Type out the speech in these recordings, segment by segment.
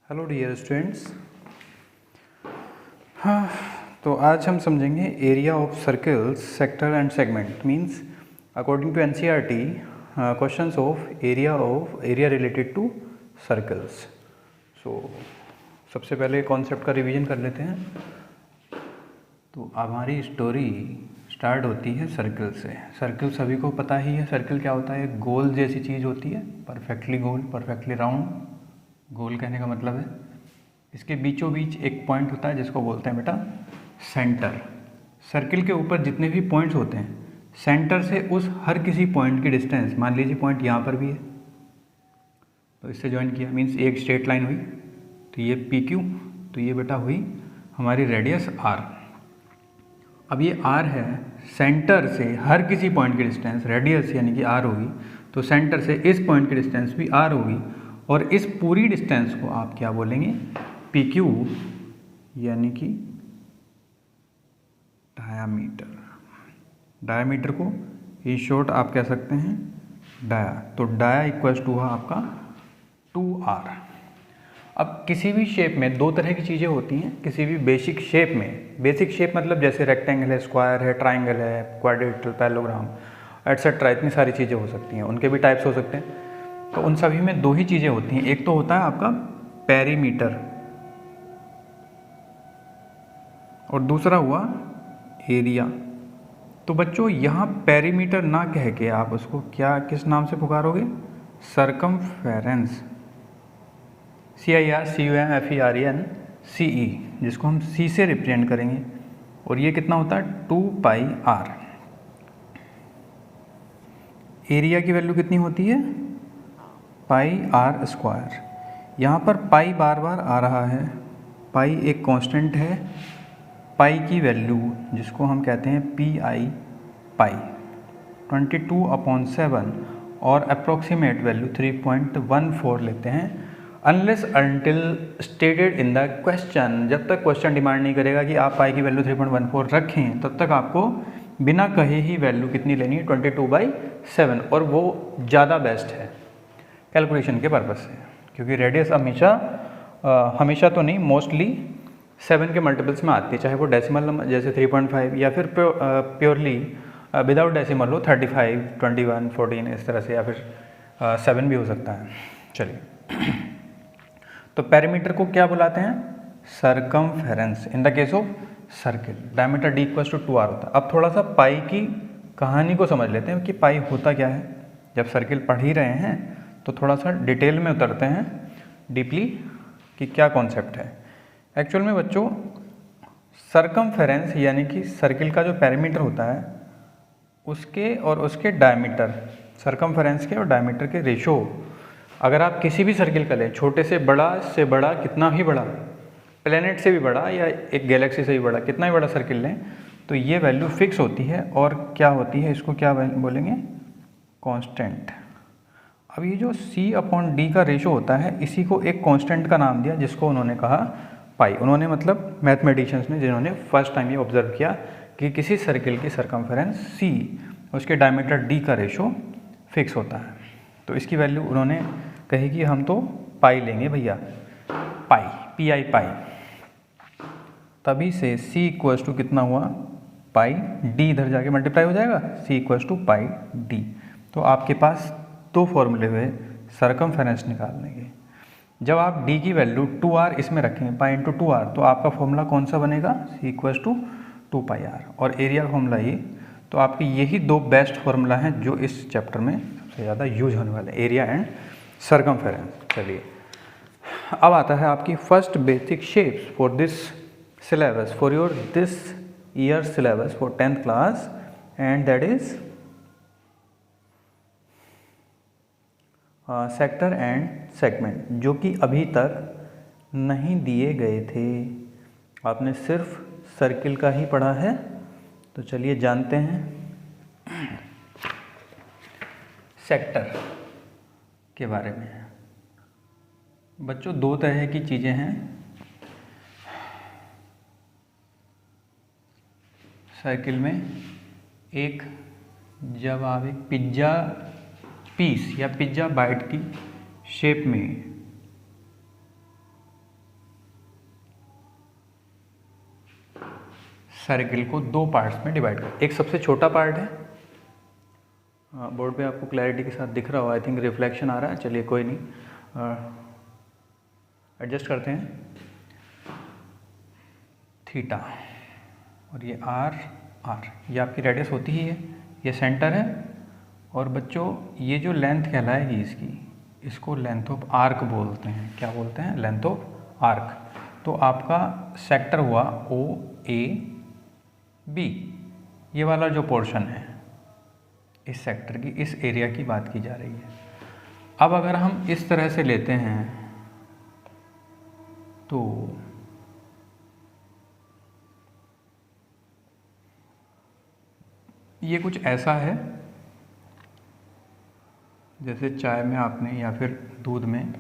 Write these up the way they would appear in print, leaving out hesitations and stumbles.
Hello dear students. हाँ, तो आज हम समझेंगे area of circles, sector and segment. Means according to NCERT questions of area related to circles. So सबसे पहले कॉन्सेप्ट का रिवीजन कर लेते हैं। तो हमारी स्टोरी स्टार्ट होती है सर्कल से। सर्कल सभी को पता ही है, सर्कल क्या होता है। गोल जैसी चीज़ होती है, परफेक्टली गोल, परफेक्टली राउंड। गोल कहने का मतलब है इसके बीचों बीच एक पॉइंट होता है जिसको बोलते हैं बेटा सेंटर। सर्कल के ऊपर जितने भी पॉइंट्स होते हैं, सेंटर से उस हर किसी पॉइंट की डिस्टेंस, मान लीजिए पॉइंट यहाँ पर भी है तो इससे ज्वाइन किया, मीन्स एक स्ट्रेट लाइन हुई, तो ये पी क्यू, तो ये बेटा हुई हमारी रेडियस आर। अब ये आर है, सेंटर से हर किसी पॉइंट की डिस्टेंस रेडियस यानी कि आर होगी, तो सेंटर से इस पॉइंट की डिस्टेंस भी आर होगी, और इस पूरी डिस्टेंस को आप क्या बोलेंगे, पी क्यू, यानी कि डायामीटर। डायामीटर को इन शॉर्ट आप कह सकते हैं डाया। तो डाया इक्वल्स टू हुआ आपका 2r। अब किसी भी शेप में दो तरह की चीज़ें होती हैं। किसी भी बेसिक शेप में, बेसिक शेप मतलब जैसे रेक्टेंगल है, स्क्वायर है, ट्राइंगल है, क्वाड्रेटल, पैरेललोग्राम एटसेट्रा, इतनी सारी चीज़ें हो सकती हैं, उनके भी टाइप्स हो सकते हैं। तो उन सभी में दो ही चीज़ें होती हैं, एक तो होता है आपका पेरीमीटर और दूसरा हुआ एरिया। तो बच्चों यहाँ पेरीमीटर ना कह के आप उसको क्या किस नाम से पुकारोगे, सर्कमफेरेंस, CIRCUMFERENCE, जिसको हम C से रिप्रेजेंट करेंगे। और ये कितना होता है 2πr। एरिया की वैल्यू कितनी होती है πr²। यहाँ पर पाई बार बार आ रहा है, पाई एक कांस्टेंट है, पाई की वैल्यू जिसको हम कहते हैं पाई 22/7 और अप्रोक्सीमेट वैल्यू 3.14 लेते हैं, unless until stated in the question. जब तक क्वेश्चन डिमांड नहीं करेगा कि आप पाई की वैल्यू 3.14 रखें, तब तक आपको बिना कहे ही वैल्यू कितनी लेनी है 22/7, और वो ज़्यादा बेस्ट है कैलकुलेशन के पर्पज़ से, क्योंकि रेडियस हमेशा तो नहीं, मोस्टली 7 के मल्टीपल्स में आती है, चाहे वो डेसिमल नंबर जैसे 3.5 या फिर प्योरली विदाउट डेसिमल हो 35, 21, 14 इस तरह से, या फिर 7 भी हो सकता है। चलिए, तो पेरीमीटर को क्या बुलाते हैं, circumference in the case of circle. Diameter d equals to 2r होता है। अब थोड़ा सा पाई की कहानी को समझ लेते हैं कि पाई होता क्या है। जब सर्किल पढ़ ही रहे हैं तो थोड़ा सा डिटेल में उतरते हैं डीपली कि क्या कॉन्सेप्ट है। एक्चुअल में बच्चों सर्कमफेरेंस यानी कि सर्किल का जो पेरीमीटर होता है उसके और उसके डायमीटर, सर्कमफेरेंस के और डायमीटर के रेशो, अगर आप किसी भी सर्किल का लें, छोटे से बड़ा कितना भी बड़ा, प्लेनेट से भी बड़ा या एक गैलेक्सी से भी बड़ा, कितना भी बड़ा सर्किल लें, तो ये वैल्यू फिक्स होती है। और क्या होती है, इसको क्या बोलेंगे, कांस्टेंट। अब ये जो C/D का रेशो होता है, इसी को एक कांस्टेंट का नाम दिया जिसको उन्होंने कहा पाई। उन्होंने मतलब मैथमेटिशियंस ने, जिन्होंने फर्स्ट टाइम ये ऑब्जर्व किया कि किसी सर्किल की सर्कमफेरेंस C, उसके डायमीटर D का रेशो फिक्स होता है। तो इसकी वैल्यू उन्होंने कही कि हम तो पाई लेंगे भैया, पाई पाई। तभी से C इक्वल्स टू कितना हुआ पाई D, इधर जाके मल्टीप्लाई हो जाएगा, C equals to pi D। तो आपके पास दो फॉर्मूले हुए सर्कमफेरेंस निकालने के। जब आप D की वैल्यू 2r इसमें रखेंगे, पाई इंटू 2r, तो आपका फॉर्मूला कौन सा बनेगा, C इक्वल्स टू 2πr। और एरिया का फॉर्मूला ये। तो आपके यही दो बेस्ट फॉर्मूला हैं जो इस चैप्टर में सबसे ज़्यादा यूज होने वाले, एरिया एंड सर्कमफेरेंस। चलिए, अब आता है आपकी first basic shapes for this syllabus, for your this year syllabus for 10th class, and that is sector and segment, जो कि अभी तक नहीं दिए गए थे। आपने सिर्फ सर्किल का ही पढ़ा है। तो चलिए जानते हैं सेक्टर के बारे में। बच्चों दो तरह की चीज़ें हैं सर्किल में। एक, जब आप एक पिज्ज़ा पीस या पिज्ज़ा बाइट की शेप में सर्किल को दो पार्ट्स में डिवाइड कर, एक सबसे छोटा पार्ट है, बोर्ड पे आपको क्लैरिटी के साथ दिख रहा हो, आई थिंक रिफ्लेक्शन आ रहा है, चलिए कोई नहीं, एडजस्ट करते हैं, थीटा, और ये आर, ये आपकी रेडियस होती ही है, ये सेंटर है, और बच्चों ये जो लेंथ कहलाएगी इसकी, इसको लेंथ ऑफ आर्क बोलते हैं। क्या बोलते हैं? Length of arc. तो आपका सेक्टर हुआ ओ ए बी, ये वाला जो पोर्शन है इस सेक्टर की, इस एरिया की बात की जा रही है। अब अगर हम इस तरह से लेते हैं तो ये कुछ ऐसा है जैसे चाय में आपने या फिर दूध में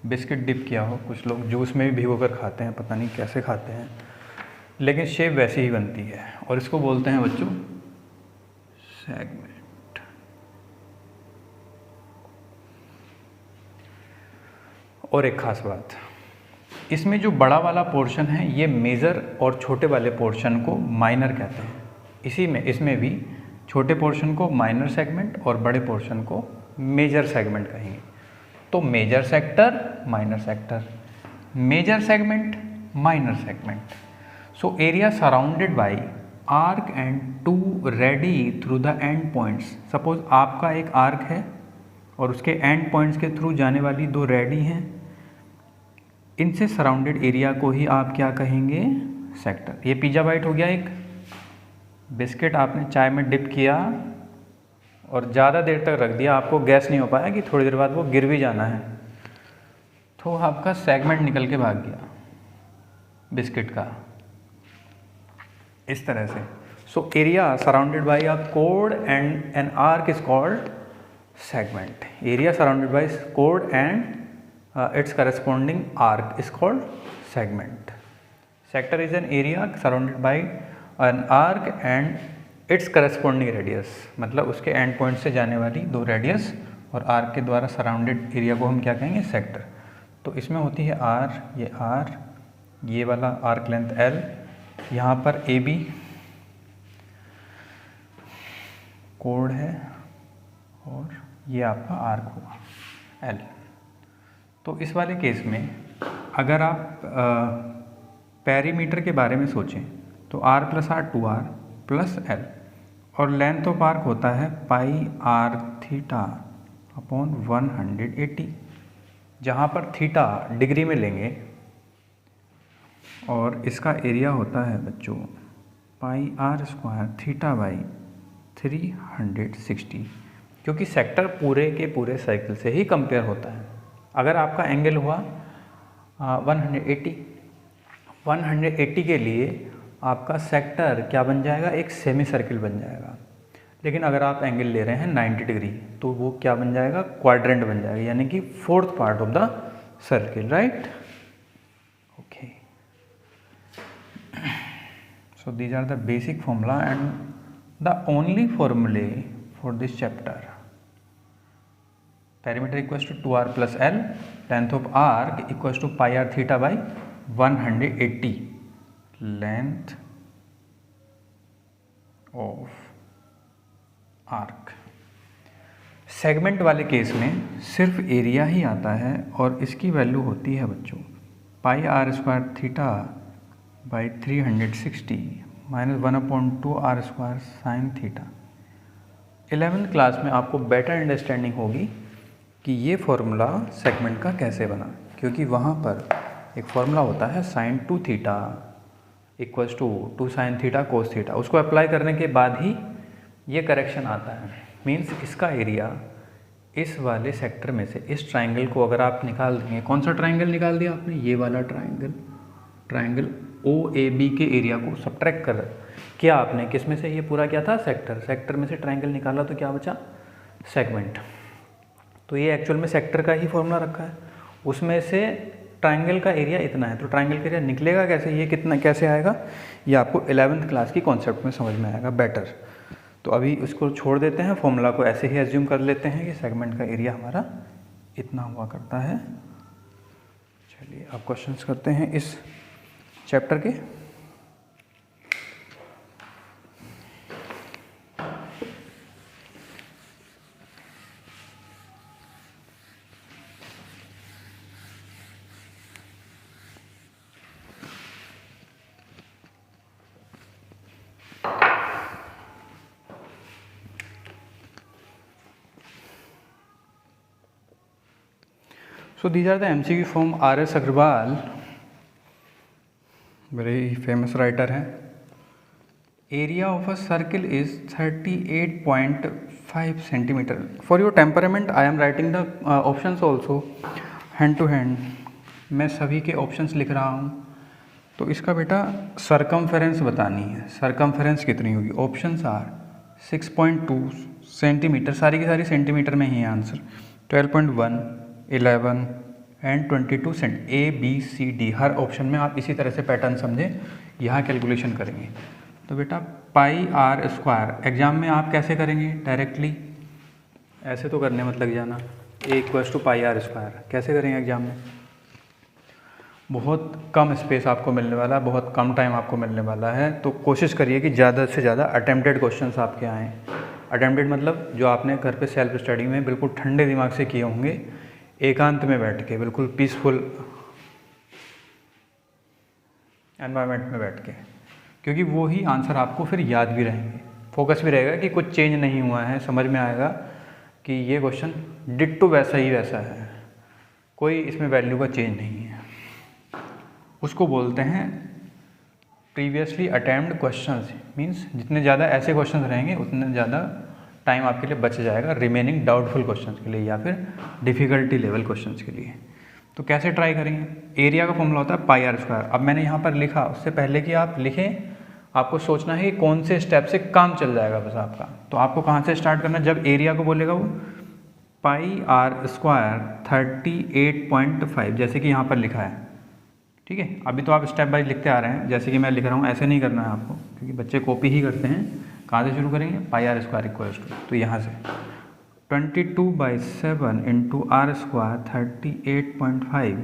बिस्किट डिप किया हो, कुछ लोग जूस में भी भिगो कर खाते हैं, पता नहीं कैसे खाते हैं, लेकिन शेप वैसी ही बनती है, और इसको बोलते हैं बच्चों सेगमेंट। और एक खास बात, इसमें जो बड़ा वाला पोर्शन है ये मेजर और छोटे वाले पोर्शन को माइनर कहते हैं। इसी में इसमें भी छोटे पोर्शन को माइनर सेगमेंट और बड़े पोर्शन को मेजर सेगमेंट कहेंगे। तो major sector, minor sector, major segment, minor segment. So area surrounded by arc and two radii through the end points. Suppose आपका एक आर्क है और उसके एंड पॉइंट्स के थ्रू जाने वाली दो रेडी हैं, इनसे सराउंडेड एरिया को ही आप क्या कहेंगे? सेक्टर। ये पिज़्ज़ा बाइट हो गया, एक बिस्किट आपने चाय में डिप किया और ज़्यादा देर तक रख दिया, आपको गैस नहीं हो पाया कि थोड़ी देर बाद वो गिर भी जाना है, तो आपका सेगमेंट निकल के भाग गया बिस्किट का, इस तरह से। सो area surrounded bye a code and an arc is called segment. Area surrounded bye code and its corresponding arc is called segment. Sector is an area surrounded by an arc and its corresponding radius, मतलब उसके and point से जाने वाली दो radius और arc के द्वारा surrounded area को हम क्या कहेंगे? सेक्टर। तो इसमें होती है आर, ये आर, ये वाला आर्क लेंथ एल, यहाँ पर ए बी कोड है और ये आपका आर्क हुआ एल। तो इस वाले केस में अगर आप पेरीमीटर के बारे में सोचें तो r plus r 2r plus l, और लेंथ ऑफ आर्क होता है पाई आर थीटा अपॉन 180, जहाँ पर थीटा डिग्री में लेंगे, और इसका एरिया होता है बच्चों pi r square theta by 360, क्योंकि सेक्टर पूरे के पूरे साइकिल से ही कंपेयर होता है। अगर आपका एंगल हुआ 180 के लिए आपका सेक्टर क्या बन जाएगा? एक सेमी सर्किल बन जाएगा। लेकिन अगर आप एंगल ले रहे हैं 90 डिग्री तो वो क्या बन जाएगा? क्वाड्रेंट बन जाएगा, यानी कि fourth part of the circle, right? Okay, so these are the basic formula and the only formulae for this chapter. Perimeter equals to 2r plus L, length of arc equals to pi r theta by 180, length of arc। Segment वाले case में सिर्फ area ही आता है और इसकी value होती है बच्चों pi r square theta by 360 minus 1/2 r square sine theta. 11th class में आपको बेटर अंडरस्टैंडिंग होगी कि ये फॉर्मूला सेगमेंट का कैसे बना, क्योंकि वहाँ पर एक फॉर्मूला होता है sine 2 theta equals to 2 sine theta cos theta, उसको अप्लाई करने के बाद ही ये करेक्शन आता है। मीन्स इसका एरिया इस वाले सेक्टर में से इस ट्राइंगल को अगर आप निकाल देंगे, कौन सा ट्राइंगल निकाल दिया आपने? ये वाला ट्राइंगल ओ ए बी के एरिया को सब्ट्रैक्ट कर किया आपने, किस में से? ये पूरा क्या था? सेक्टर में से ट्राइंगल निकाला तो क्या बचा? सेगमेंट। तो ये एक्चुअल में सेक्टर का ही फॉर्मूला रखा है, उसमें से ट्राइंगल का एरिया इतना है, तो ट्राइंगल का एरिया निकलेगा कैसे? ये कितना कैसे आएगा? ये आपको 11th क्लास की कॉन्सेप्ट में समझ में आएगा बेटर। तो अभी उसको छोड़ देते हैं, फॉर्मूला को ऐसे ही एज्यूम कर लेते हैं कि सेगमेंट का एरिया हमारा इतना हुआ करता है। चलिए अब क्वेश्चंस करते हैं इस चैप्टर के। So these are the MCQ from R.S. Agrawal, very famous writer है. Area of a circle is 38.5 centimeter. For your temperament, I am writing the options also hand to hand. मैं सभी के options लिख रहा हूँ. तो इसका बेटा सरकमफेरेंस बतानी है. सरकमफेरेंस कितनी होगी? ऑप्शंस आर 6.2 सेंटीमीटर, सारी की सारी सेंटीमीटर में ही है answer. 12.1, 11 and 22 cent. A b c d हर ऑप्शन में आप इसी तरह से पैटर्न समझें, यहाँ कैलकुलेशन करेंगे. तो बेटा पाई आर स्क्वायर एग्जाम में आप कैसे करेंगे? डायरेक्टली ऐसे तो करने मत लग जाना. A equals to pi r square कैसे करेंगे एग्जाम में? बहुत कम स्पेस आपको मिलने वाला है, बहुत कम टाइम आपको मिलने वाला है. तो कोशिश करिए कि ज़्यादा से ज़्यादा अटेम्प्टेड क्वेश्चंस आपके आएँ. अटेम्प्टेड मतलब जो आपने घर पे सेल्फ स्टडी में बिल्कुल ठंडे दिमाग से किए होंगे, एकांत में बैठ के, बिल्कुल पीसफुल एनवायरनमेंट में बैठ के, क्योंकि वो ही आंसर आपको फिर याद भी रहेंगे. फोकस भी रहेगा कि कुछ चेंज नहीं हुआ है, समझ में आएगा कि ये क्वेश्चन डिट्टो वैसा ही वैसा है, कोई इसमें वैल्यू का चेंज नहीं है. उसको बोलते हैं प्रीवियसली अटेम्प्ट क्वेश्चंस. मींस जितने ज़्यादा ऐसे क्वेश्चंस रहेंगे उतने ज़्यादा टाइम आपके लिए बच जाएगा रिमेनिंग डाउटफुल क्वेश्चंस के लिए या फिर डिफ़िकल्टी लेवल क्वेश्चंस के लिए. तो कैसे ट्राई करेंगे? एरिया का फॉर्मूला होता है पाई आर स्क्वायर. अब मैंने यहाँ पर लिखा, उससे पहले कि आप लिखें आपको सोचना है कि कौन से स्टेप से काम चल जाएगा बस आपका. तो आपको कहाँ से स्टार्ट करना है? जब एरिया को बोलेगा वो पाई आर स्क्वायर 38.5 जैसे कि यहाँ पर लिखा है. ठीक है, अभी तो आप स्टेप बाय लिखते आ रहे हैं, जैसे कि मैं लिख रहा हूँ ऐसे नहीं करना है आपको, क्योंकि बच्चे कॉपी ही करते हैं. कहाँ से शुरू करेंगे? Pi r square equals to, तो यहाँ से 22/7 into r square 38.5,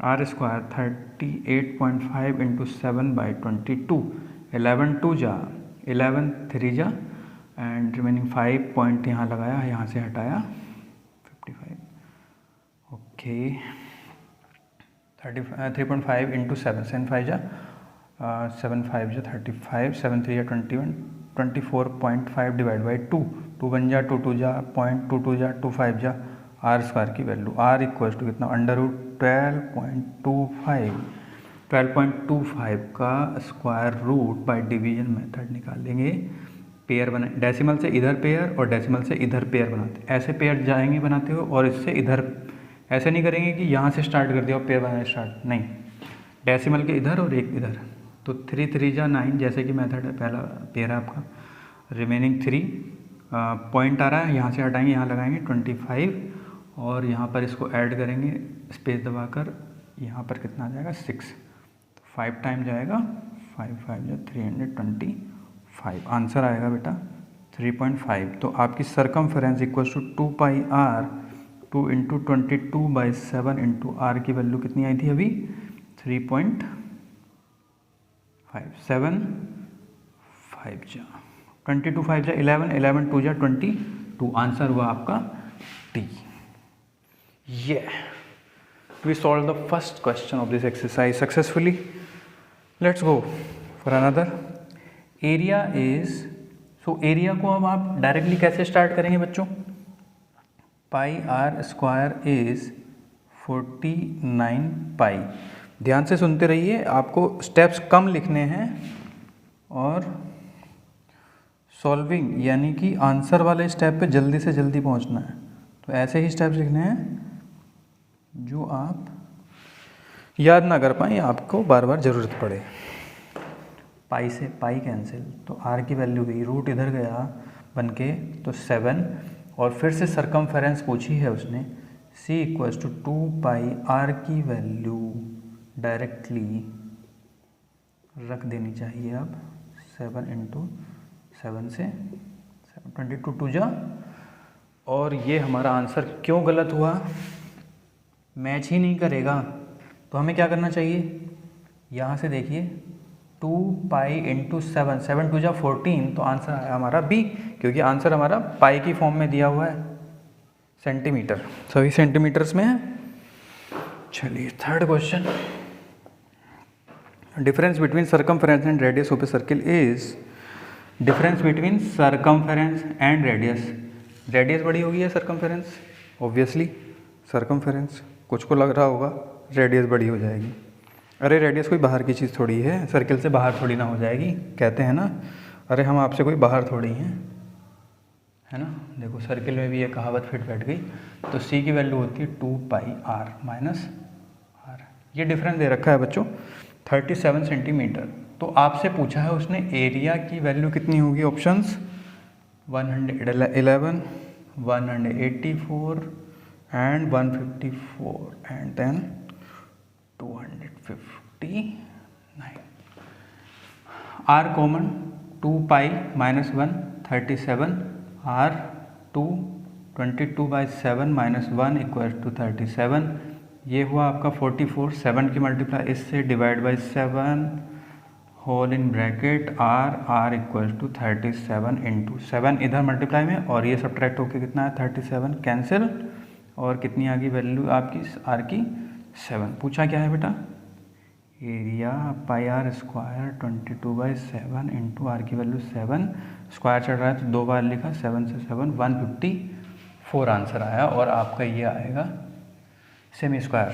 r square 38.5 into 7/22, 11 2 जा 11 3 जा एंड रिमेनिंग 5 पॉइंट यहाँ लगाया, यहाँ से हटाया 55. ओके 3.5 इंटू 7, 7 5 जा 7 5 जा 35, 7 3 जा 21, 24.5 डिवाइड बाई 2, 2 1 जा 2 2 जा 0.22 जा 2 5 जा आर स्क्वायर की वैल्यू आर इक्वल्स टू कितना? √12.25. 12.25 का square root by division method निकालेंगे. पेयर बना, डेसिमल से इधर पेयर और डेसिमल से इधर पेयर बनाते, ऐसे पेयर जाएंगे बनाते हो, और इससे इधर ऐसे नहीं करेंगे कि यहाँ से स्टार्ट कर दिया और पेयर बनाना स्टार्ट, नहीं, डेसिमल के इधर और एक इधर. तो 3 3 जा 9 जैसे कि मेथड है, पहला पेयर है आपका. रिमेनिंग 3 पॉइंट आ रहा है, यहाँ से हटाएंगे, यहाँ लगाएंगे 25 और यहाँ पर इसको ऐड करेंगे स्पेस दबाकर, यहाँ पर कितना आ जाएगा? 6. तो 5 टाइम जाएगा, 5 5 जा 325. आंसर आएगा बेटा 3.5. तो आपकी circumference equals to 2 pi r 2 into 22/7 into r की वैल्यू कितनी आई थी अभी? 3.57 जा 22 5 जा 11, 11 2 जा 22. आंसर हुआ आपका टी. ये we solved the first question of this exercise successfully. Let's go for another. Area is, so area को अब आप डायरेक्टली कैसे स्टार्ट करेंगे बच्चों? पाई आर स्क्वायर इज 49 पाई. ध्यान से सुनते रहिए, आपको स्टेप्स कम लिखने हैं और सॉल्विंग यानी कि आंसर वाले स्टेप पे जल्दी से जल्दी पहुंचना है. तो ऐसे ही स्टेप्स लिखने हैं जो आप याद ना कर पाएँ, आपको बार बार ज़रूरत पड़े. पाई से पाई कैंसिल, तो आर की वैल्यू गई, रूट इधर गया बन के, तो 7. और फिर से सरकमफेरेंस पूछी है उसने, c equals to 2 pi r की वैल्यू डायरेक्टली रख देनी चाहिए. अब 7 इंटू 7 से 22 2 जा, और ये हमारा आंसर क्यों गलत हुआ? मैच ही नहीं करेगा. तो हमें क्या करना चाहिए? यहाँ से देखिए 2 पाई इंटू 7, 7 2 जा 14, तो आंसर आया हमारा बी, क्योंकि आंसर हमारा पाई की फॉर्म में दिया हुआ है. सेंटीमीटर, सभी सेंटीमीटर्स में है. चलिए third question. Difference between circumference and radius of a circle is. Difference between circumference and radius. Radius बड़ी होगी या सरकमफेरेंस? Obviously circumference. कुछ को लग रहा होगा रेडियस बड़ी हो जाएगी। अरे रेडियस कोई बाहर की चीज़ थोड़ी है, सर्किल से बाहर थोड़ी ना हो जाएगी, कहते हैं ना, अरे हम आपसे कोई बाहर थोड़ी हैं, है ना। देखो सर्किल में भी ये कहावत फिट बैठ गई। तो सी की वैल्यू होती है 2 पाई आर माइनस आर। ये डिफरेंस दे रखा है बच्चों 37 सेंटीमीटर। तो आपसे पूछा है उसने एरिया की वैल्यू कितनी होगी, options 111, 184 and 154 and then 259। R common 2 pi minus 1 37, r 2 22/7 minus 1 equal to 37। ये हुआ आपका 44, 7 की मल्टीप्लाई इससे divide by 7 whole in bracket r equal to 37 into 7 इधर मल्टीप्लाई में, और ये सब्ट्रैक्ट होकर कितना है 37 कैंसिल, और कितनी आ गई वैल्यू आपकी आर की 7। पूछा क्या है बेटा, area pi r square 22/7 into r की वैल्यू 7, स्क्वायर चढ़ रहा है तो 2 बार लिखा, 7 से 7 154 आंसर आया, और आपका ये आएगा सेमी स्क्वायर।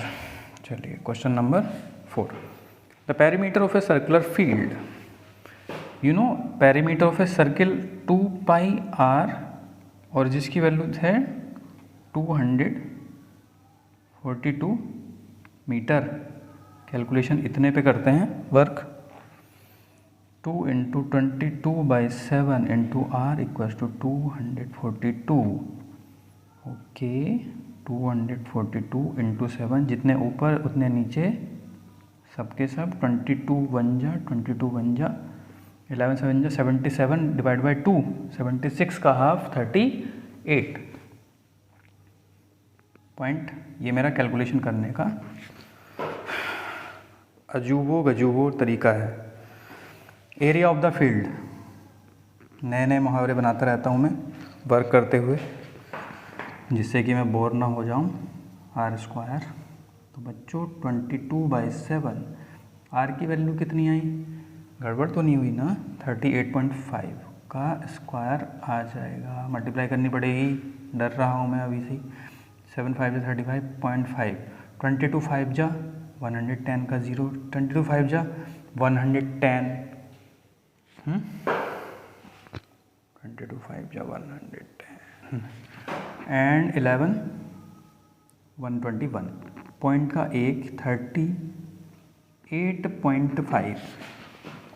चलिए question number 4। The perimeter of a circular field, you know perimeter of a circle 2 pi r, और जिसकी वैल्यू है 242 मीटर। कैलकुलेशन इतने पे करते हैं work, 2 into 22/7 into r equal to 242। Okay 242 into 7, जितने ऊपर उतने नीचे, सबके सब 22 1 जा 11 7 जा 77 डिवाइड बाई 2, 76 का हाफ 38 पॉइंट। ये मेरा कैलकुलेशन करने का अजूबो गजूबो तरीका है। एरिया ऑफ द फील्ड, नए नए मुहावरे बनाता रहता हूँ मैं वर्क करते हुए, जिससे कि मैं बोर ना हो जाऊँ। आर स्क्वायर, तो बच्चों 22/7, आर की वैल्यू कितनी आई, गड़बड़ तो नहीं हुई ना, 38.5 का स्क्वायर आ जाएगा, मल्टीप्लाई करनी पड़ेगी, डर रहा हूँ मैं अभी से ही। 7 5 जा 35.5, 22 5 जा 110 का 0, 22 5 जा 110, 22 5 जा 110 एंड 11 121, पॉइंट का एक 38.5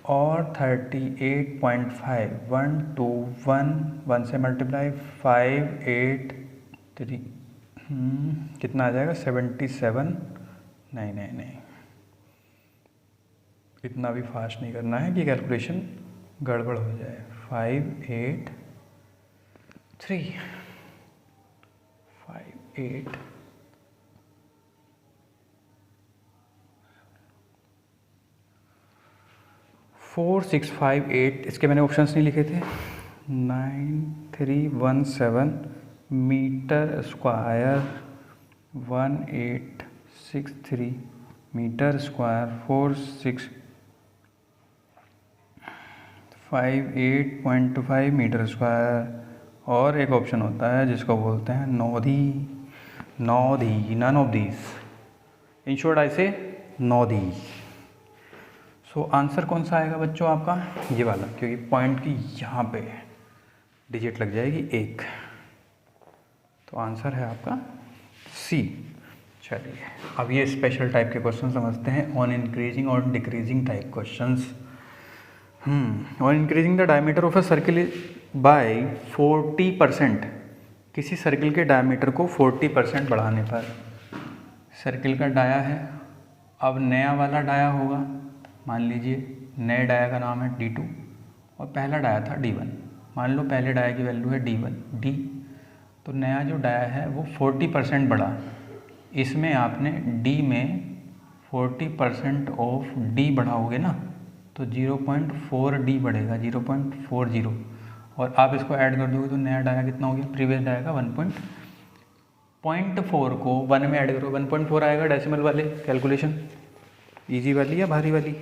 और 38.5, 1 2 1 से मल्टीप्लाई 5 8 3 कितना आ जाएगा 77। नहीं इतना भी फास्ट नहीं करना है कि कैलकुलेशन गड़बड़ हो जाए। 5 8 3 5 8 4 6 5 8, इसके मैंने ऑप्शंस नहीं लिखे थे। 9317 metre square, 1863 metre square, 4658.5 metre square, और एक ऑप्शन होता है जिसको बोलते हैं none of these, in short आई से नॉदी। सो आंसर कौन सा आएगा बच्चों आपका, ये वाला, क्योंकि पॉइंट की यहाँ पे डिजिट लग जाएगी 1, तो आंसर है आपका सी। चलिए अब ये स्पेशल टाइप के क्वेश्चन समझते हैं, ऑन इंक्रीजिंग और decreasing type questions. On increasing the diameter of a circle by 40%, किसी सर्किल के डायमीटर को 40% बढ़ाने पर, सर्किल का डाया है, अब नया वाला डाया होगा, मान लीजिए नए डाया का नाम है D2 और पहला डाया था D1, मान लो पहले डाया की वैल्यू है D1 D, तो नया जो डाया है वो 40% बढ़ा, इसमें आपने D में 40% ऑफ D बढ़ाओगे ना, तो 0.4D बढ़ेगा, 0.40, और आप इसको ऐड कर दोगे तो नया डाया कितना हो गया, प्रीवियस डाया का 1.4 को 1 में ऐड करो, 1.4 आएगा डेसिमल वाले कैलकुलेशन, इजी वाली या भारी वाली।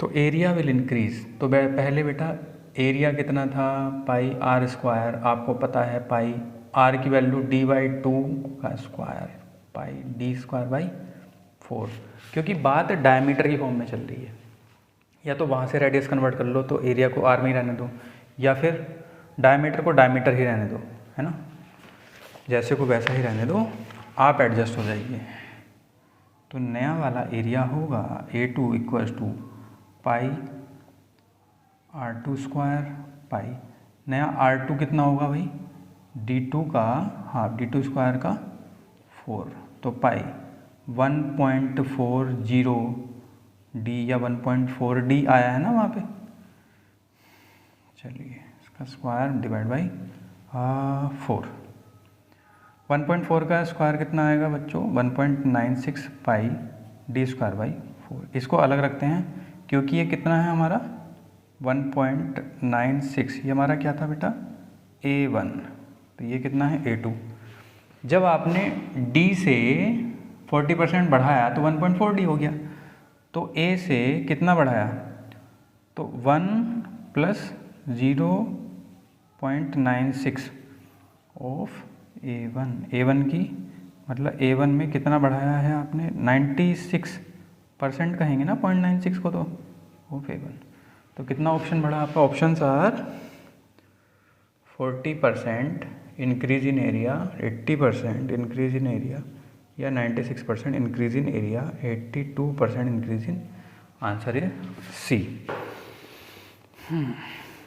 तो एरिया विल इंक्रीज, तो पहले बेटा एरिया कितना था, पाई आर स्क्वायर, आपको पता है पाई आर की वैल्यू d/2 का स्क्वायर पाई d²/4, क्योंकि बात डायमीटर की फॉर्म में चल रही है। या तो वहाँ से रेडियस कन्वर्ट कर लो तो एरिया को आर में ही रहने दो, या फिर डायमीटर को डायमीटर ही रहने दो, है ना, जैसे को वैसा ही रहने दो, आप एडजस्ट हो जाइए। तो नया वाला एरिया होगा A2 = पाई r2² पाई, नया R2 कितना होगा भाई, d2 का हाफ d2² का 4, तो पाई 1.40 d या 1.4 d आया है ना वहाँ पे। चलिए इसका स्क्वायर डिवाइड बाई 4, 1.4 का स्क्वायर कितना आएगा बच्चों, 1.96 पाई d²/4। इसको अलग रखते हैं क्योंकि ये कितना है हमारा 1.96, ये हमारा क्या था बेटा A1, तो ये कितना है A2। जब आपने D से 40% बढ़ाया तो 1.4D हो गया, तो A से कितना बढ़ाया, तो 1 + 0.96 ऑफ A1 की, मतलब A1 में कितना बढ़ाया है आपने, 96% कहेंगे ना 0.96 को, तो ऑफ A1। तो कितना ऑप्शन बढ़ा आपका, option are 40% increase in area, 80% increase in area, या 96% increase in area, 82% increase in, answer है सी।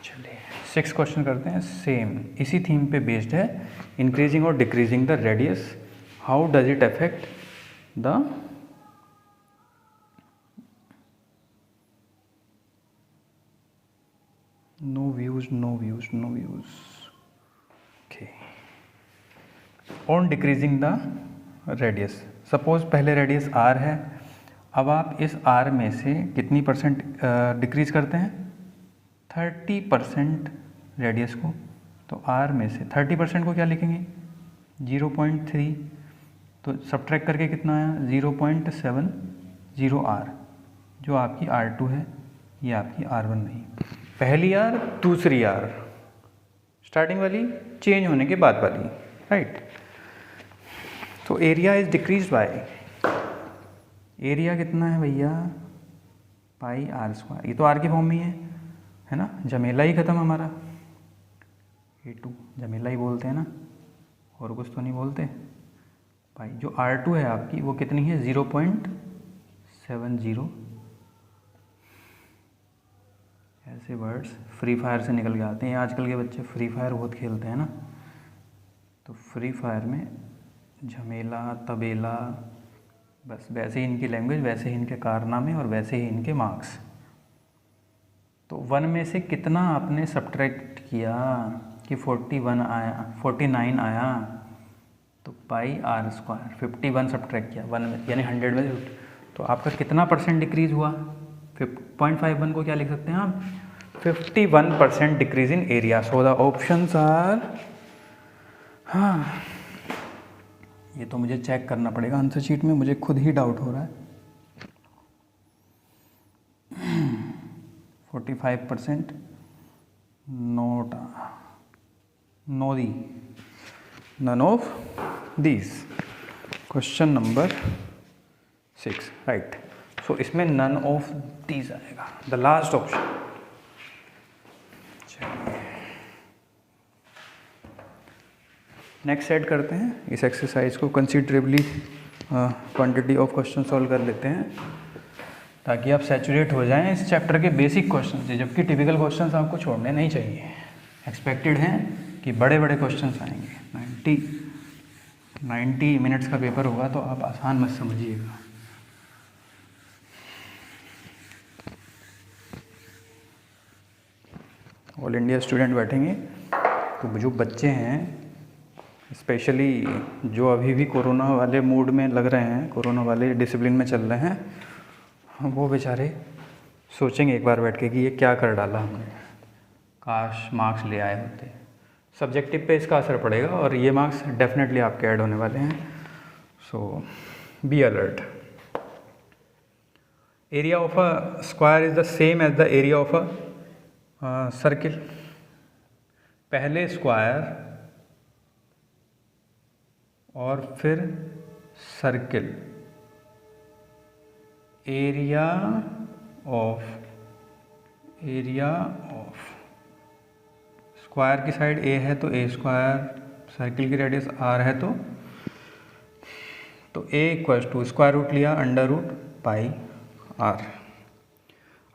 चलिए 6 क्वेश्चन करते हैं, सेम इसी थीम पे बेस्ड है, इंक्रीजिंग और decreasing the radius, how does it affect the no views okay, on decreasing the radius। Suppose पहले रेडियस r है, अब आप इस r में से कितनी परसेंट डिक्रीज करते हैं, 30% रेडियस को, तो r में से 30% को क्या लिखेंगे 0.3, तो सब्ट्रैक्ट करके कितना आया 0.70 r, जो आपकी r2 है, ये आपकी r1 नहीं, पहली आर दूसरी आर, स्टार्टिंग वाली चेंज होने के बाद वाली, राइट। तो area is decrease by, area कितना है भैया पाई r², ये तो r की फॉर्म में है ना, जमेला ही खत्म हमारा, A2 जमेला ही बोलते हैं ना, और कुछ तो नहीं बोलते। पाई जो R2 है आपकी वो कितनी है 0.70, ऐसे वर्ड्स फ्री फायर से निकल के आते हैं, आजकल के बच्चे फ्री फायर बहुत खेलते हैं ना, तो फ्री फायर में झमेला तबेला, बस वैसे ही इनकी लैंग्वेज, वैसे ही इनके कारनामे और वैसे ही इनके मार्क्स। तो 1 में से कितना आपने सब्ट्रैक्ट किया कि 41 आया, 49 आया, तो पाई r², 51 सब्ट्रैक्ट किया 1 में, यानी 100 में, तो आपका कितना परसेंट डिक्रीज हुआ, 0.51 को क्या लिख सकते हैं आप, 51% decrease in area. So the options are, हाँ ये तो मुझे चेक करना पड़ेगा आंसर शीट में, मुझे खुद ही डाउट हो रहा है। 45% not, no the, none of these. Question number 6, right. So इसमें नन ऑफ दीज आएगा, the last option. Next set करते हैं इस एक्सरसाइज को, considerably quantity of question solve कर लेते हैं ताकि आप सैचुरेट हो जाएं इस चैप्टर के बेसिक क्वेश्चन से, जबकि टिपिकल क्वेश्चंस आपको छोड़ने नहीं चाहिए। एक्सपेक्टेड हैं कि बड़े बड़े क्वेश्चंस आएंगे, 90 मिनट्स का पेपर होगा, तो आप आसान मत समझिएगा। ऑल इंडिया स्टूडेंट बैठेंगे, तो जो बच्चे हैं स्पेशली जो अभी भी कोरोना वाले मूड में लग रहे हैं, कोरोना वाले डिसिप्लिन में चल रहे हैं, वो बेचारे सोचेंगे एक बार बैठ के कि ये क्या कर डाला हमने, काश मार्क्स ले आए होते। सब्जेक्टिव पे इसका असर पड़ेगा और ये मार्क्स डेफिनेटली आपके ऐड होने वाले हैं, so be alert. Area of a square is the same as the area of a circle. पहले स्क्वायर और फिर सर्किल, एरिया ऑफ स्क्वायर की साइड a है तो a स्क्वायर, सर्किल की रेडियस r है तो a equals to square root लिया अंडर रूट पाई r।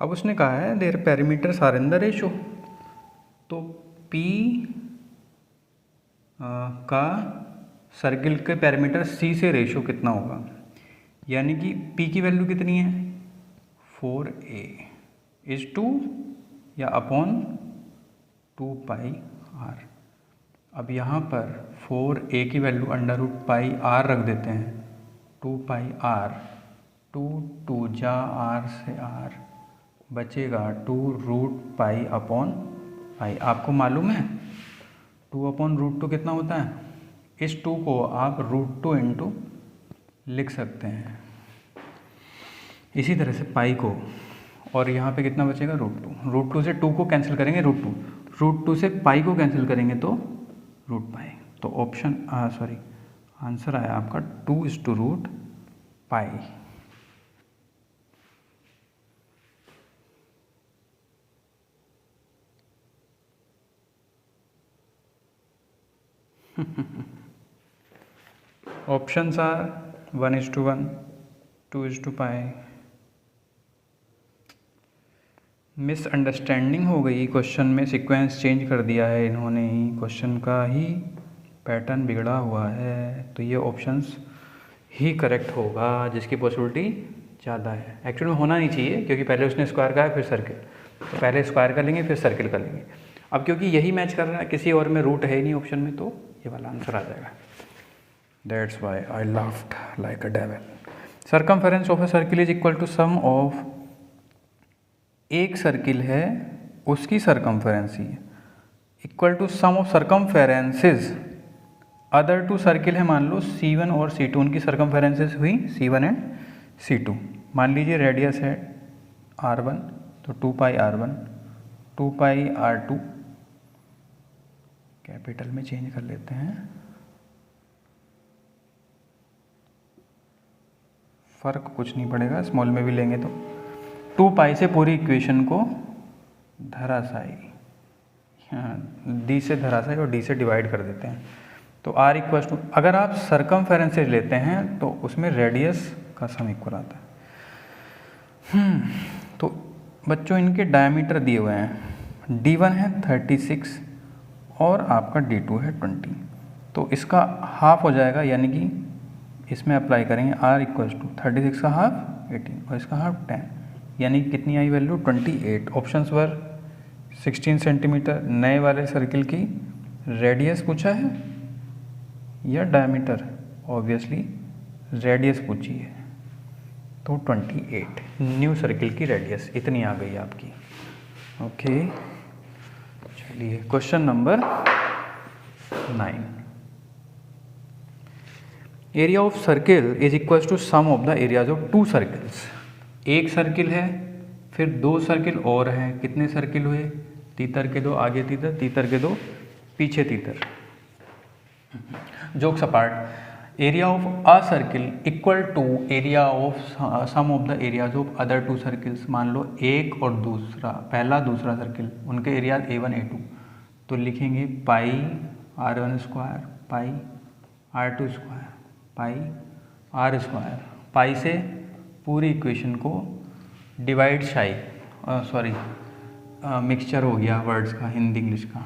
अब उसने कहा है their parameters are in the ratio, तो p का सर्किल के पैरामीटर c से रेशो कितना होगा, यानी कि p की वैल्यू कितनी है 4a इज टू या अपॉन 2 पाई r। अब यहाँ पर 4a की value under root pi r रख देते हैं, 2 पाई r, 2 जा r से r बचेगा 2 रूट पाई अपॉन पाई। आपको मालूम है 2 अपॉन रूट 2 कितना होता है, इस 2 को आप रूट 2 इंटू लिख सकते हैं। इसी तरह से पाई को, और यहाँ पे कितना बचेगा रूट 2 से 2 को कैंसिल करेंगे रूट 2 से पाई को कैंसिल करेंगे तो रूट पाई। तो ऑप्शन आंसर आया आपका 2:रूट पाई। ऑप्शंस आर 1:1, 2:पाई। मिसअंडरस्टैंडिंग हो गई, क्वेश्चन में सीक्वेंस चेंज कर दिया है इन्होंने ही, क्वेश्चन का ही पैटर्न बिगड़ा हुआ है। तो ये ऑप्शंस ही करेक्ट होगा जिसकी पॉसिबिलिटी ज़्यादा है। एक्चुअली में होना नहीं चाहिए क्योंकि पहले उसने स्क्वायर कहा फिर सर्किल, तो पहले स्क्वायर कर लेंगे फिर सर्किल कर लेंगे। अब क्योंकि यही मैच कर रहा है, किसी और में रूट है ही नहीं ऑप्शन में, तो ये वाला आंसर आ जाएगा। That's why I laughed like a devil. Circumference of a circle is equal to sum of, एक सर्किल है उसकी सर्कमफेरेंस ही है, equal to sum of circumferences other to circle है, मान लो C1 और C2, उनकी सर्कमफेरेंसेस हुई C1 एंड C2। मान लीजिए रेडियस है R1 तो 2 पाई R1, 2 पाई R2, कैपिटल में चेंज कर लेते हैं, फर्क कुछ नहीं पड़ेगा, स्मॉल में भी लेंगे तो 2 पाई से पूरी इक्वेशन को धराशायी, डी से धराशायी और डी से डिवाइड कर देते हैं। तो r इक्वल टू, अगर आप सर्कमफेरेंसेज लेते हैं तो उसमें रेडियस का सम इक्वल आता है। तो बच्चों इनके डायमीटर दिए हुए हैं, d1 है 36 और आपका d2 है 20, तो इसका हाफ हो जाएगा, यानी कि इसमें अप्लाई करेंगे r इक्वल टू 36 का हाफ 18 और इसका हाफ 10, यानी कितनी I value 28। Options were 16 centimetre, नए वाले सर्किल की रेडियस पूछा है या डायमीटर, ऑब्वियसली रेडियस पूछी है, तो 28 न्यू सर्किल की रेडियस इतनी आ गई आपकी। ओके चलिए question number 9। Area of circle is equal to sum of the areas of 2 circles. एक सर्किल है फिर 2 सर्किल और हैं, कितने सर्किल हुए, तीतर के 2 आगे तीतर, तीतर के 2 पीछे तीतर। Jokes apart, area of a circle equal to area of sum of the areas of other 2 circles. मान लो एक और दूसरा, पहला दूसरा सर्किल, उनके एरिया A1 A2, तो लिखेंगे pi R1 square pi R2 square pi R square. Pi से पूरी इक्वेशन को डिवाइड मिक्सचर हो गया वर्ड्स का, हिंदी इंग्लिश का,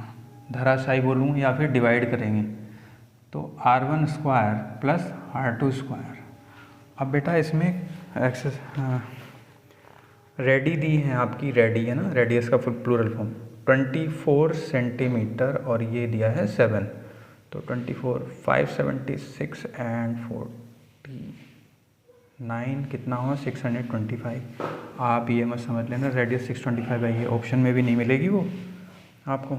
धराशायी बोलूँ या फिर डिवाइड करेंगे, तो R1 square plus R2 square. अब बेटा इसमें एक्सेस रेडी दी है आपकी, रेडी है ना, रेडियस का फुल प्लूरल फॉर्म 24 सेंटीमीटर और ये दिया है 7, तो 24 576 एंड 49 कितना हुआ 625। आप ये मत समझ लेना रेडियस 625 है, ये ऑप्शन में भी नहीं मिलेगी वो आपको।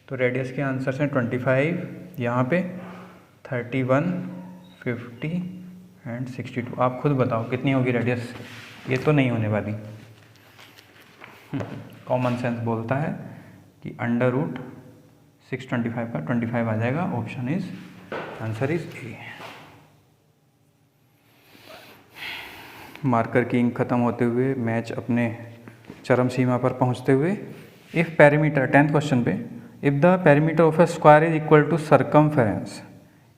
तो रेडियस के आंसर से 25, यहाँ पे 31, 50 एंड 62। आप खुद बताओ कितनी होगी रेडियस, ये तो नहीं होने वाली। कॉमन सेंस बोलता है कि अंडर रूट 625 का 25 आ जाएगा। Option is, answer is a. Marker की इंक खत्म होते हुए, मैच अपने चरम सीमा पर पहुंचते हुए। इफ़ पेरीमीटर, 10th क्वेश्चन पे, if the perimeter of a square is equal to circumference,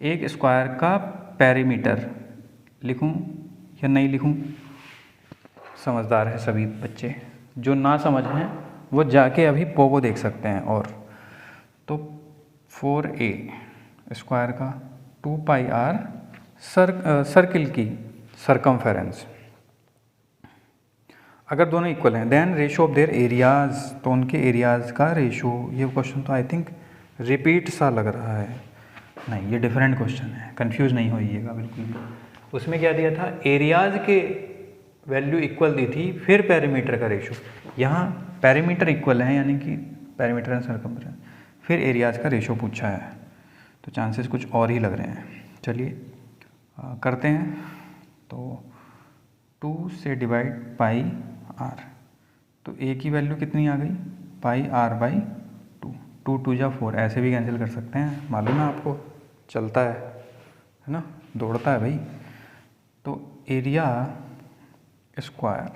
एक स्क्वायर का पेरीमीटर लिखूं या नहीं लिखूं? समझदार है सभी बच्चे, जो ना समझ हैं वो जाके अभी पोगो देख सकते हैं। और तो 4a स्क्वायर का 2 पाई r सर्किल की सरकमफेरेंस, अगर दोनों इक्वल हैं, then ratio of their areas, तो उनके एरियाज़ का रेशो। ये क्वेश्चन तो आई थिंक रिपीट सा लग रहा है, नहीं ये डिफरेंट क्वेश्चन है, कंफ्यूज नहीं होइएगा बिल्कुल भी। उसमें क्या दिया था, एरियाज़ के वैल्यू इक्वल दी थी, फिर पेरीमीटर का रेशो। यहाँ पेरीमीटर इक्वल है यानी कि पेरीमीटर एंड सर्कमफेरेंस, फिर एरियाज़ का रेशो पूछा है, तो चांसेस कुछ और ही लग रहे हैं। चलिए करते हैं। तो 2 से डिवाइड पाई r, तो a की वैल्यू कितनी आ गई, पाई r बाई 2, 2 2 जा 4, ऐसे भी कैंसिल कर सकते हैं, मालूम है आपको, चलता है ना, दौड़ता है भाई। तो area square,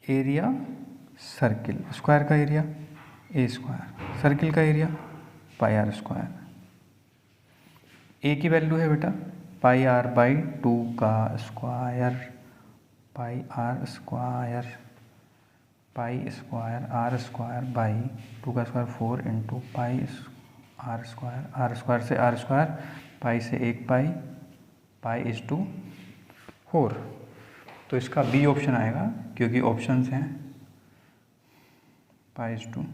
area circle, square का एरिया a स्क्वायर, सर्किल का area pi r square. a की वैल्यू है बेटा पाई r बाई 2 का square, pi r square, pi square r square by 2 का square 4 into pi r square से r square, pi से 1 पाई, pi is to 4। तो इसका बी ऑप्शन आएगा, क्योंकि ऑप्शंस हैं पाई इज टू।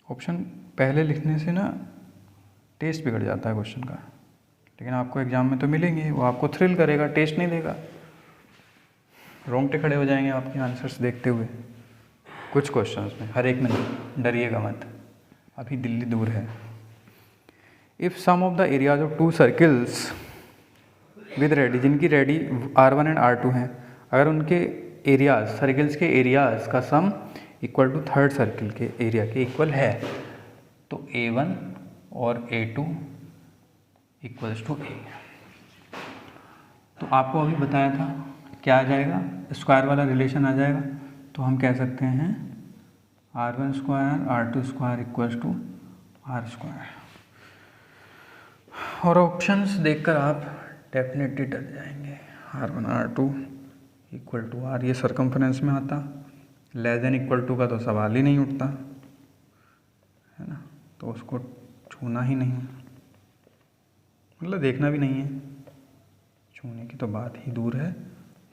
ऑप्शन पहले लिखने से ना टेस्ट बिगड़ जाता है क्वेश्चन का, लेकिन आपको एग्जाम में तो मिलेंगे, वो आपको थ्रिल करेगा, टेस्ट नहीं देगा। रोंगटे खड़े हो जाएंगे आपके आंसर्स देखते हुए कुछ क्वेश्चंस में, हर एक में नहीं, डरिएगा मत, अभी दिल्ली दूर है। If sum of the areas of 2 circles with radii, जिनकी रेडी R1 एंड R2 हैं, अगर उनके एरियाज, सर्किल्स के एरियाज का sum equal to third circle के एरिया के इक्वल है, तो A1 और A2 इक्वल्स टू A। तो आपको अभी बताया था क्या आ जाएगा, स्क्वायर वाला रिलेशन आ जाएगा, तो हम कह सकते हैं R1 square R2 square equals to R square. और ऑप्शंस देखकर आप डेफिनेटली डर जाएंगे। R1 R2 equal to R, ये सरकमफ्रेंस में आता, लेस देन इक्वल टू का तो सवाल ही नहीं उठता है ना, तो उसको छूना ही नहीं, मतलब देखना भी नहीं है, छूने की तो बात ही दूर है।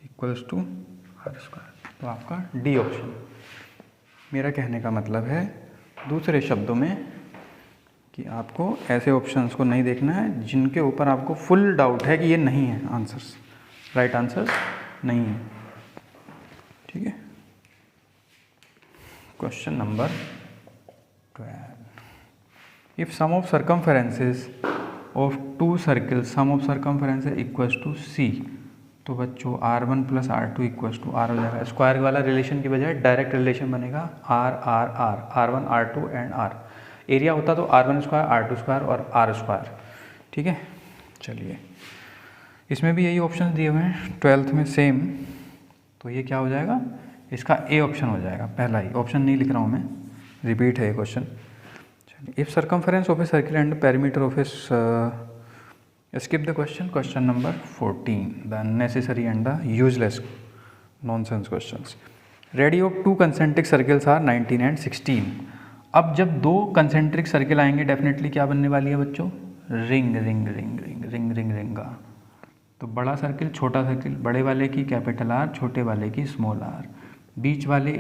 इक्वल्स टू R स्क्वायर, तो आपका डी ऑप्शन। मेरा कहने का मतलब है दूसरे शब्दों में कि आपको ऐसे ऑप्शंस को नहीं देखना है जिनके ऊपर आपको फुल डाउट है कि ये नहीं है आंसर्स, राइट आंसर्स नहीं है, ठीक है। Question number 12, if sum of circumferences of 2 circles, sum of circumferences equals to C, तो बच्चों R1 plus R2 equals to R हो जाएगा। स्क्वायर वाला रिलेशन की बजाय डायरेक्ट रिलेशन बनेगा R1 R2 and R। Area होता तो R1 स्क्वायर R2 स्क्वायर और R स्क्वायर, ठीक है। चलिए इसमें भी यही ऑप्शन दिए हुए हैं 12th में सेम, तो ये क्या हो जाएगा, इसका ए ऑप्शन हो जाएगा, पहला ही ऑप्शन नहीं लिख रहा हूँ मैं, रिपीट है ये क्वेश्चन। चलिए, if circumference of a circle and perimeter of A, skip the question, question number 14, the unnecessary and the useless nonsense questions. Radii of 2 concentric circles are 19 and 16. अब जब 2 कंसेंट्रिक सर्किल आएंगे definitely क्या बनने वाली है बच्चों, ring ring ring ring ring ring रिंगा। तो बड़ा सर्किल छोटा सर्किल, बड़े वाले की कैपिटल आर, छोटे वाले की स्मॉल आर, बीच वाले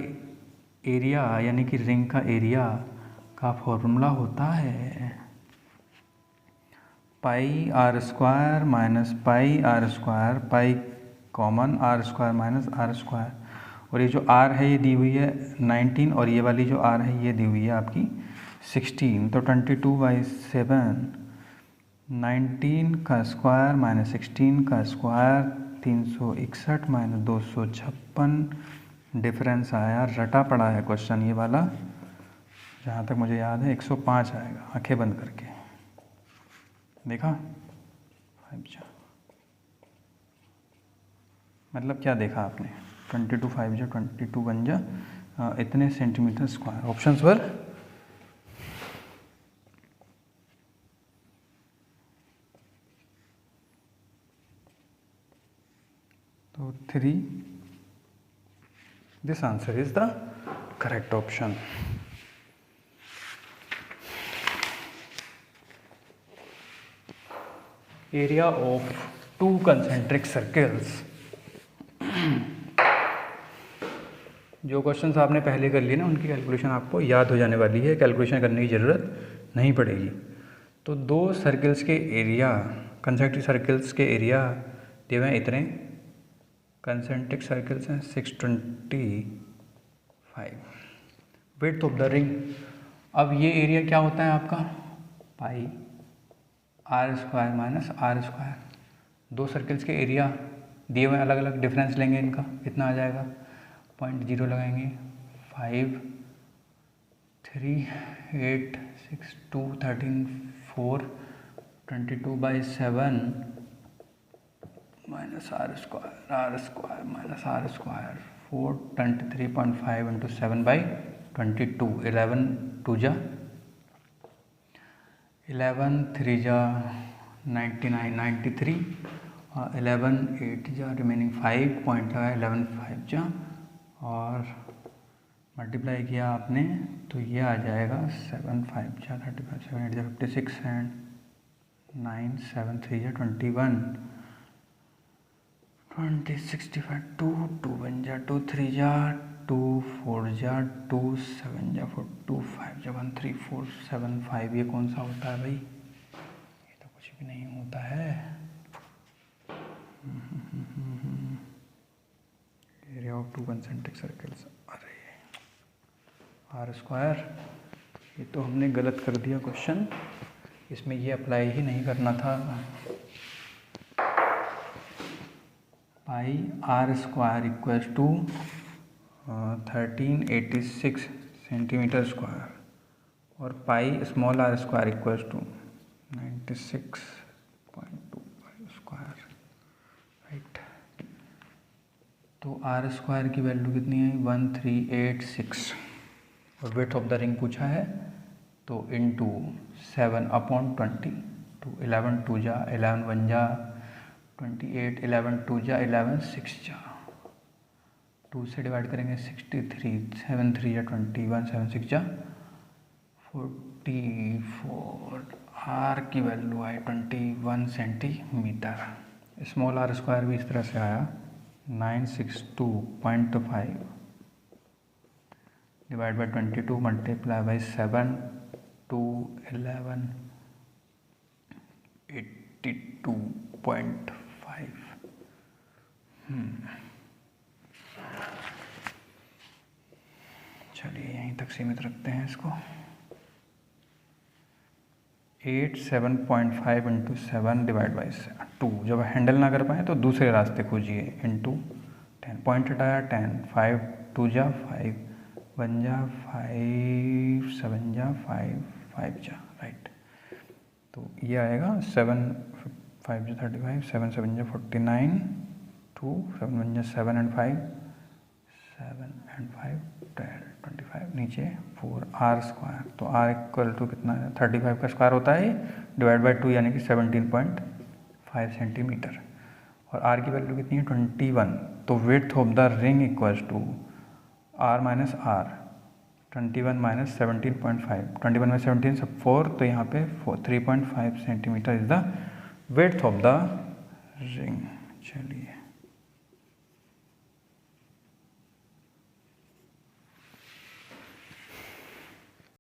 एरिया यानी कि रिंग का एरिया का फॉर्मूला होता है pi r square minus pi r square, pi common r square minus r square, और ये जो आर है ये दी हुई है 19 और ये वाली जो आर है ये दी हुई है आपकी 16, तो 22/7, 19 का स्क्वायर माइनस 16 का स्क्वायर 361 माइनस 256, डिफरेंस आया, रटा पड़ा है क्वेश्चन ये वाला, जहाँ तक मुझे याद है 105 आएगा, आंखें बंद करके देखा, 5 मतलब क्या देखा आपने, 22 5 जा 22 1 जा इतने सेंटीमीटर स्क्वायर। ऑप्शंस वर तो 3, this answer is the correct option. Area of 2 concentric circles. जो क्वेश्चंस आपने पहले कर लिए ना, उनकी कैलकुलेशन आपको याद हो जाने वाली है, कैलकुलेशन करने की ज़रूरत नहीं पड़ेगी। तो 2 सर्कल्स के एरिया, कंसेंट्रिक सर्कल्स के एरिया दिए हुए हैं इतने, कंसेंट्रिक सर्कल्स हैं 625। विड्थ ऑफ द रिंग, अब ये एरिया क्या होता है आपका, pi r square minus r square. 2 circles के एरिया दिए हुए अलग अलग, डिफरेंस लेंगे इनका, कितना आ जाएगा, 0.0 लगाएंगे, 5 3 8 6 2 13 4 22/7 minus r square minus r square 4 23.5 into 7/22, 11 2 जा 11 3 जा 99 93, 11 8 जा रिमेनिंग 5 पॉइंट लगा, 11 5 जा और मल्टीप्लाई किया आपने तो ये आ जाएगा 7 5 जा 35, 7 8 जा 56 एंड 9 7 3 जा 21, 20 65 2 2 1 जा 2 3 जा 2 4 जा 2 7 जा 4 2 5 जा 1 3 4 7 5। ये कौन सा होता है भाई, ये तो कुछ भी नहीं होता है। एरिया ऑफ 2 कंसेंट्रिक सर्कल्स, अरे आर स्क्वायर, ये तो हमने गलत कर दिया क्वेश्चन, इसमें ये अप्लाई ही नहीं करना था। Pi r square equals to 1386 centimetre square और pi small r square equals to 96.25 square, right. तो आर स्क्वायर की वैल्यू कितनी है, 1386 और वेट ऑफ द रिंग पूछा है तो इंटू 7/20, तो 11 2 जा 11 1 जा 28, 11 2 जा 11 6 जा 2 से डिवाइड करेंगे 63, 7 3 जा 21, 7 6 जा 44, आर की वैल्यू आई 21 सेंटीमीटर। स्मॉल आर स्क्वायर भी इस तरह से आया 962.5 डिवाइड बाई 22 मल्टीप्लाई बाई 7 2 11 82.5। चलिए यहीं तक सीमित रखते हैं इसको। 7.5 इंटू 7 डिवाइड बाई 2, जब हैंडल ना कर पाए तो दूसरे रास्ते खोजिए, इंटू 10, पॉइंट हटाया 10, 5 2 जा 5 1 जा 5 7 जा 5 5 जा, राइट। तो ये आएगा 7 5 जा 35, 7 7 जा 49, 2 7 1 जा 7 and 5 7 and 5 12 25, नीचे 4 आर स्क्वायर, तो आर इक्वल टू कितना है, 35 का स्क्वायर होता है डिवाइड बाई 2 यानी कि 17.5 सेंटीमीटर और आर की वैल्यू कितनी है 21। तो width of the ring equals to r minus r, 21 minus 17.5, 21 में 17 सब 4, तो यहाँ पे 3.5 centimetre is the width of the ring. चलिए